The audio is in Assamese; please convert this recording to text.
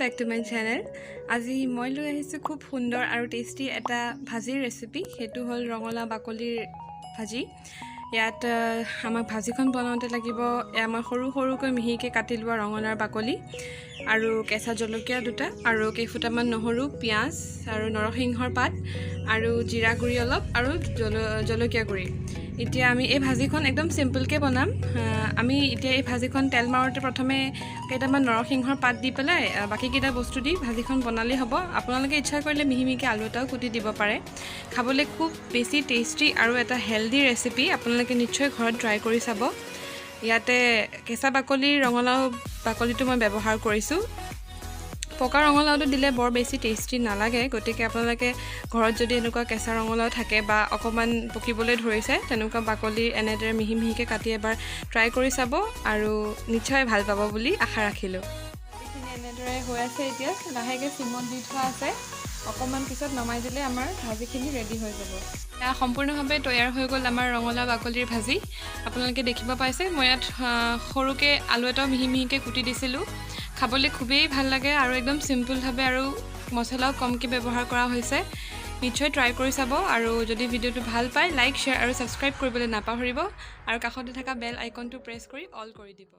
Back to my channel. আজি মই লৈ আহিছোঁ খুব সুন্দৰ আৰু টেষ্টি এটা ভাজিৰ ৰেচিপি। সেইটো হ'ল ৰঙালাও বাকলিৰ ভাজি। ইয়াত আমাক ভাজিখন বনাওঁতে লাগিব আমাৰ সৰু সৰুকৈ মিহিকৈ কাটি লোৱা ৰঙালাওৰ বাকলি আৰু কেঁচা জলকীয়া দুটা আৰু কেইফুটামান নহৰু, পিঁয়াজ আৰু নৰসিংহৰ পাত আৰু জিৰা গুড়ি অলপ আৰু জলকীয়া গুড়ি। এতিয়া আমি এই ভাজিখন একদম সিম্পলকৈ বনাম। আমি এতিয়া এই ভাজিখন তেল মাৰোঁতে প্ৰথমে কেইটামান নৰসিংহৰ পাত দি পেলাই বাকীকেইটা বস্তু দি ভাজিখন বনালেই হ'ব। আপোনালোকে ইচ্ছা কৰিলে মিহি মিহিকৈ আলু এটাও কুটি দিব পাৰে। খাবলৈ খুব বেছি টেষ্টি আৰু এটা হেল্ডি ৰেচিপি। আপোনালোকে নিশ্চয় ঘৰত ট্ৰাই কৰি চাব। ইয়াতে কেঁচা বাকলিৰ ৰঙালাও বাকলিটো মই ব্যৱহাৰ কৰিছোঁ। পকা ৰঙালাওটো দিলে বৰ বেছি টেষ্টি নালাগে, গতিকে আপোনালোকে ঘৰত যদি এনেকুৱা কেঁচা ৰঙালাও থাকে বা অকণমান পকিবলৈ ধৰিছে তেনেকুৱা বাকলি এনেদৰে মিহি মিহিকৈ কাটি এবাৰ ট্ৰাই কৰি চাব আৰু নিশ্চয় ভাল পাব বুলি আশা ৰাখিলোঁ। এইখিনি এনেদৰে হৈ আছে। এতিয়া লাহেকৈ চিমত দি থোৱা আছে। অকণমান পিছত নমাই দিলে আমাৰ ভাজিখিনি ৰেডি হৈ যাব। এতিয়া সম্পূৰ্ণভাৱে তৈয়াৰ হৈ গ'ল আমাৰ ৰঙালাও বাকলিৰ ভাজি। আপোনালোকে দেখিব পাইছে মই ইয়াত সৰুকৈ আলু এটাও মিহি মিহিকৈ কুটি দিছিলোঁ। খাবলৈ খুবেই ভাল লাগে আৰু একদম চিম্পলভাৱে আৰু মছলাও কমকৈ ব্যৱহাৰ কৰা হৈছে। নিশ্চয় ট্ৰাই কৰি চাব আৰু যদি ভিডিঅ'টো ভাল পায় লাইক, শ্বেয়াৰ আৰু ছাবস্ক্ৰাইব কৰিবলৈ নাপাহৰিব আৰু কাষতে থকা বেল আইকনটো প্ৰেছ কৰি অল কৰি দিব।